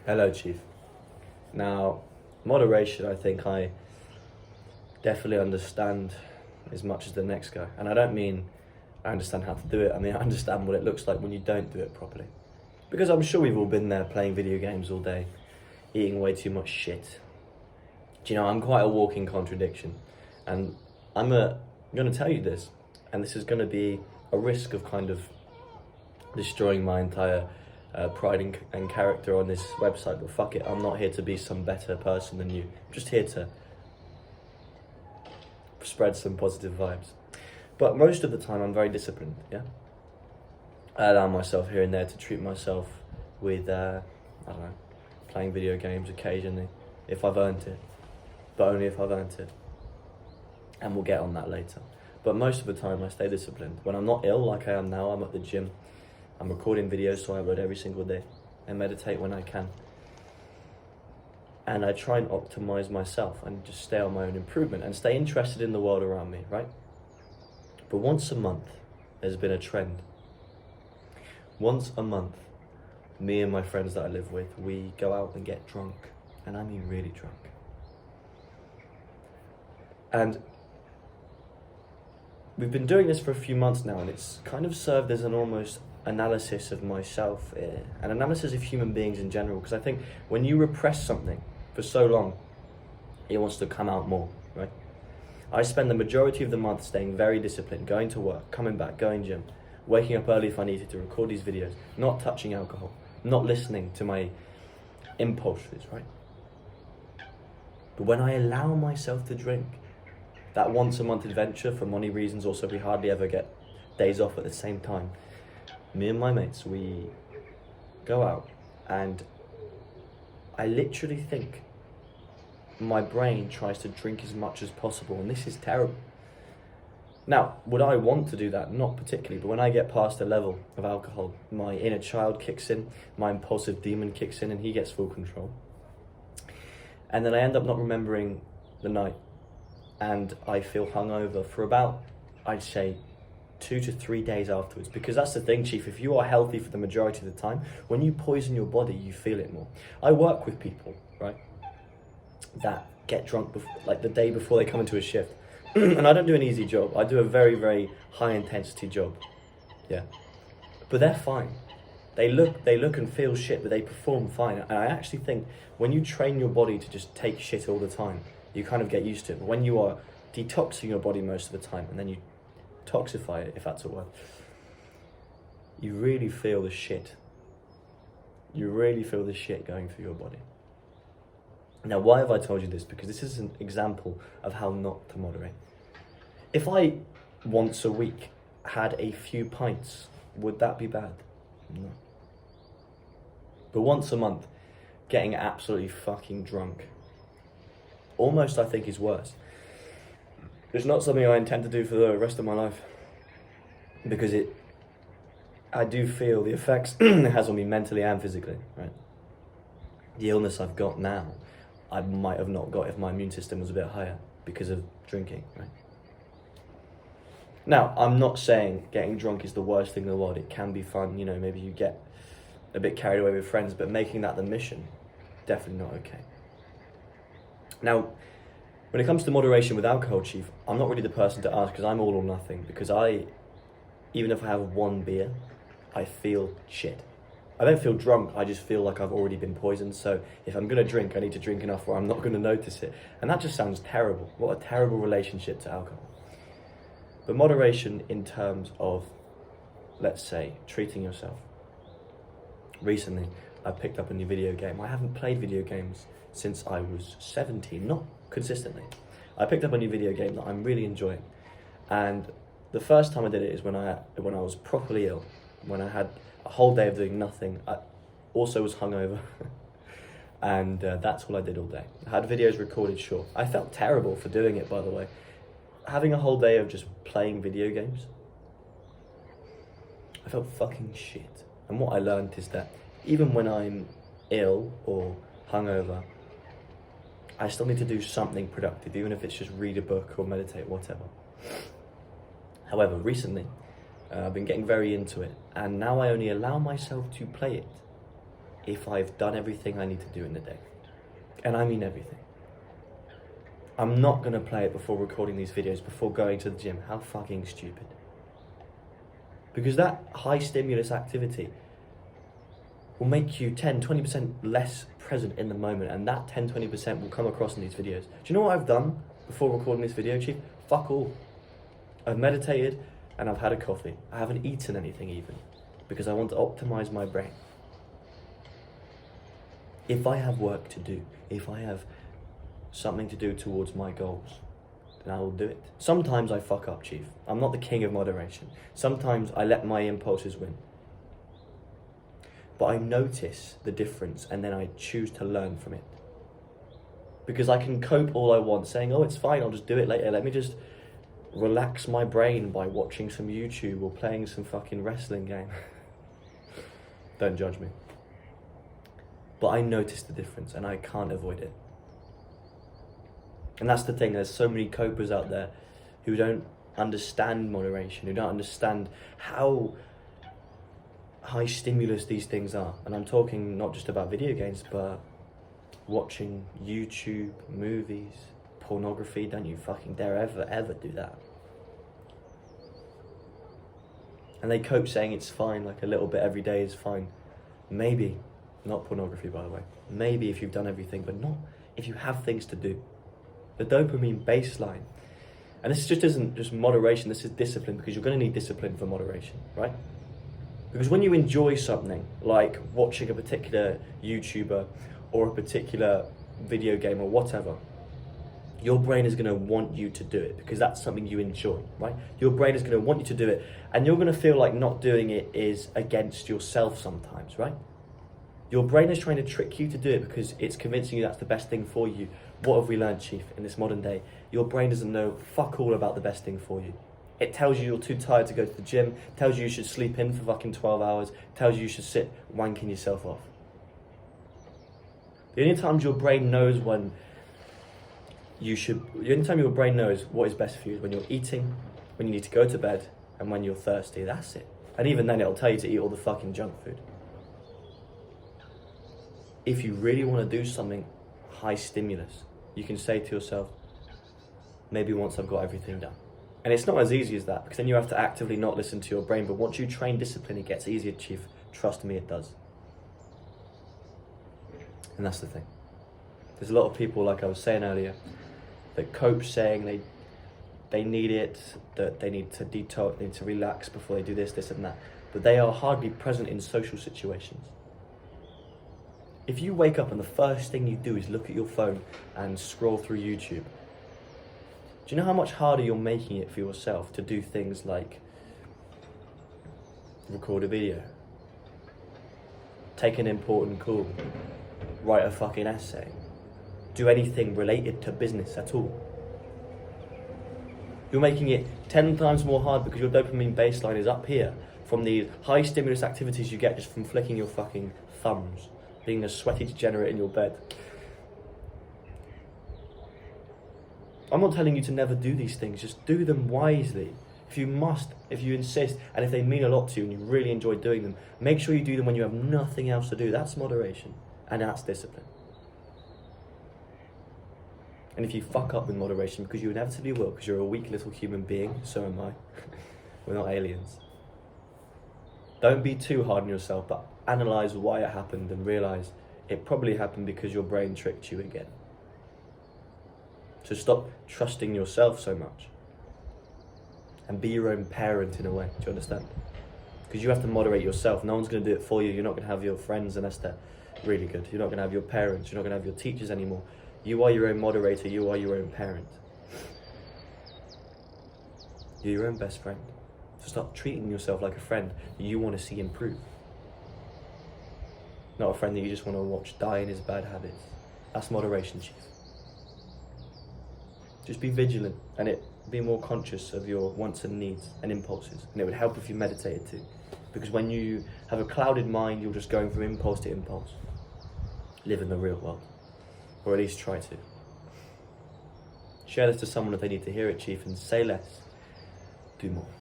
Hello, Chief. Now, moderation, I think I definitely understand as much as the next guy. And I don't mean I understand how to do it, I mean I understand what it looks like when you don't do it properly. Because I'm sure we've all been there playing video games all day, eating way too much shit. Do you know, I'm quite a walking contradiction. And I'm going to tell you this, and this is going to be a risk of kind of destroying my entire pride and character on this website, but fuck it, I'm not here to be some better person than you. I'm just here to spread some positive vibes. But most of the time I'm very disciplined, yeah? I allow myself here and there to treat myself with, I don't know, playing video games occasionally, if I've earned it, but only if I've earned it. And we'll get on that later. But most of the time I stay disciplined. When I'm not ill like I am now, I'm at the gym. I'm recording videos, so I upload every single day. I meditate when I can. And I try and optimize myself and just stay on my own improvement and stay interested in the world around me, right? But once a month, there's been a trend. Once a month, me and my friends that I live with, we go out and get drunk. And I mean really drunk. And we've been doing this for a few months now, and it's kind of served as an almost analysis of myself, an analysis of human beings in general, because I think when you repress something for so long, it wants to come out more, right? I spend the majority of the month staying very disciplined, going to work, coming back, going gym, waking up early if I needed to record these videos, not touching alcohol, not listening to my impulses, right? But when I allow myself to drink, that once a month adventure, for money reasons, also we hardly ever get days off at the same time. Me and my mates, we go out and I literally think my brain tries to drink as much as possible, and this is terrible. Now, would I want to do that? Not particularly, but when I get past a level of alcohol, my inner child kicks in, my impulsive demon kicks in, and he gets full control. And then I end up not remembering the night, and I feel hungover for about, I'd say, 2 to 3 days afterwards. Because that's the thing, Chief, if you are healthy for the majority of the time, when you poison your body, you feel it more. I work with people, right, that get drunk like the day before they come into a shift. And I don't do an easy job. I do a very, very high intensity job, yeah. But they're fine. They look and feel shit, but they perform fine. And I actually think when you train your body to just take shit all the time, you kind of get used to it. But when you are detoxing your body most of the time, and then you toxify it, if that's a word, you really feel the shit. You really feel the shit going through your body. Now, why have I told you this? Because this is an example of how not to moderate. If I once a week had a few pints, would that be bad? No. But once a month, getting absolutely fucking drunk, almost I think is worse. It's not something I intend to do for the rest of my life, because I do feel the effects it has on me mentally and physically, right? The illness I've got now, I might have not got if my immune system was a bit higher because of drinking, right? Now, I'm not saying getting drunk is the worst thing in the world. It can be fun, you know, maybe you get a bit carried away with friends, but making that the mission, definitely not okay. Now, when it comes to moderation with alcohol, Chief, I'm not really the person to ask, because I'm all or nothing. Because even if I have one beer, I feel shit. I don't feel drunk, I just feel like I've already been poisoned. So if I'm going to drink, I need to drink enough where I'm not going to notice it. And that just sounds terrible. What a terrible relationship to alcohol. But moderation in terms of, let's say, treating yourself. Recently, I picked up a new video game. I haven't played video games since I was 17, not consistently. I picked up a new video game that I'm really enjoying, and the first time I did it is when I was properly ill, when I had a whole day of doing nothing. I also was hungover, and that's all I did all day. I had videos recorded short. I felt terrible for doing it, by the way. Having a whole day of just playing video games, I felt fucking shit. And what I learned is that even when I'm ill or hungover, I still need to do something productive, even if it's just read a book or meditate, whatever. However, recently, I've been getting very into it, and now I only allow myself to play it if I've done everything I need to do in the day. And I mean everything. I'm not going to play it before recording these videos, before going to the gym. How fucking stupid. Because that high stimulus activity will make you 10-20% less present in the moment, and that 10-20% will come across in these videos. Do you know what I've done before recording this video, Chief? Fuck all. I've meditated and I've had a coffee. I haven't eaten anything even, because I want to optimize my brain. If I have work to do, if I have something to do towards my goals, then I will do it. Sometimes I fuck up, Chief. I'm not the king of moderation. Sometimes I let my impulses win. But I notice the difference and then I choose to learn from it. Because I can cope all I want saying, oh, it's fine, I'll just do it later. Let me just relax my brain by watching some YouTube or playing some fucking wrestling game. Don't judge me. But I notice the difference and I can't avoid it. And that's the thing, there's so many copers out there who don't understand moderation, who don't understand how high stimulus these things are. And I'm talking not just about video games, but watching YouTube, movies, pornography. Don't you fucking dare ever do that. And they cope saying it's fine, like a little bit every day is fine. Maybe, not pornography by the way, maybe if you've done everything, but not if you have things to do. The dopamine baseline, and this just isn't just moderation, this is discipline, because you're going to need discipline for moderation, right? Because when you enjoy something, like watching a particular YouTuber or a particular video game or whatever, your brain is going to want you to do it because that's something you enjoy, right? Your brain is going to want you to do it, and you're going to feel like not doing it is against yourself sometimes, right? Your brain is trying to trick you to do it because it's convincing you that's the best thing for you. What have we learned, Chief, in this modern day? Your brain doesn't know fuck all about the best thing for you. It tells you you're too tired to go to the gym, tells you you should sleep in for fucking 12 hours, tells you you should sit wanking yourself off. The only time your brain knows the only time your brain knows what is best for you is when you're eating, when you need to go to bed, and when you're thirsty. That's it. And even then it'll tell you to eat all the fucking junk food. If you really want to do something high stimulus, you can say to yourself, maybe once I've got everything done. And it's not as easy as that, because then you have to actively not listen to your brain. But once you train discipline, it gets easier, Chief. Trust me, it does. And that's the thing. There's a lot of people, like I was saying earlier, that cope saying they need it, that they need to detox, they need to relax before they do this and that. But they are hardly present in social situations. If you wake up and the first thing you do is look at your phone and scroll through YouTube, do you know how much harder you're making it for yourself to do things like record a video, take an important call, write a fucking essay, do anything related to business at all? You're making it 10 times more hard because your dopamine baseline is up here from the high stimulus activities you get just from flicking your fucking thumbs, being a sweaty degenerate in your bed. I'm not telling you to never do these things, just do them wisely. If you must, if you insist, and if they mean a lot to you and you really enjoy doing them, make sure you do them when you have nothing else to do. That's moderation, and that's discipline. And if you fuck up with moderation, because you inevitably will, because you're a weak little human being, so am I. We're not aliens. Don't be too hard on yourself, but analyse why it happened and realise it probably happened because your brain tricked you again. So stop trusting yourself so much and be your own parent in a way. Do you understand? Because you have to moderate yourself. No one's going to do it for you. You're not going to have your friends unless they're really good. You're not going to have your parents. You're not going to have your teachers anymore. You are your own moderator. You are your own parent. You're your own best friend. So stop treating yourself like a friend that you want to see improve. Not a friend that you just want to watch die in his bad habits. That's moderation, Chief. Just be vigilant and be more conscious of your wants and needs and impulses. And it would help if you meditated too. Because when you have a clouded mind, you're just going from impulse to impulse. Live in the real world. Or at least try to. Share this to someone if they need to hear it, Chief, and say less, do more.